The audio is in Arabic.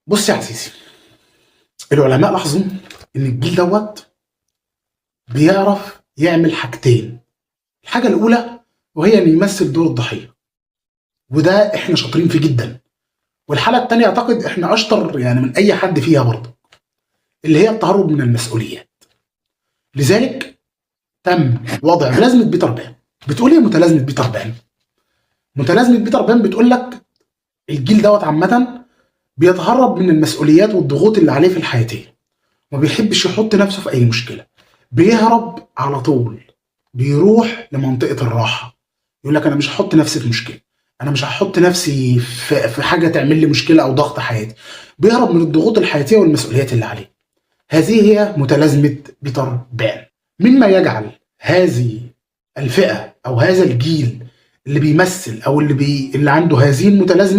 بص يا عزيزي، العلماء لاحظوا ان الجيل دوت بيعرف يعمل حاجتين. الحاجه الاولى وهي ان يمثل دور الضحيه، وده احنا شاطرين فيه جدا. والحاله الثانيه اعتقد احنا اشطر يعني من اي حد فيها برضه، اللي هي التهرب من المسؤوليات. لذلك تم وضع ملازمه بيتر بان. بتقول ايه متلازمه بيتر بان؟ متلازمه بيتر بان بتقول لك الجيل دوت عامه بيتهرب من المسؤوليات والضغوط اللي عليه في الحياتيه، ما بيحبش يحط نفسه في اي مشكله، بيهرب على طول، بيروح لمنطقه الراحه. يقول لك انا مش هحط نفسي في مشكله، انا مش هحط نفسي في حاجه تعمل لي مشكله او ضغط حياتي. بيهرب من الضغوط الحياتيه والمسؤوليات اللي عليه. هذه هي متلازمه بيتر بان. مما يجعل هذه الفئه او هذا الجيل اللي بيمثل او اللي عنده هذه المتلازمه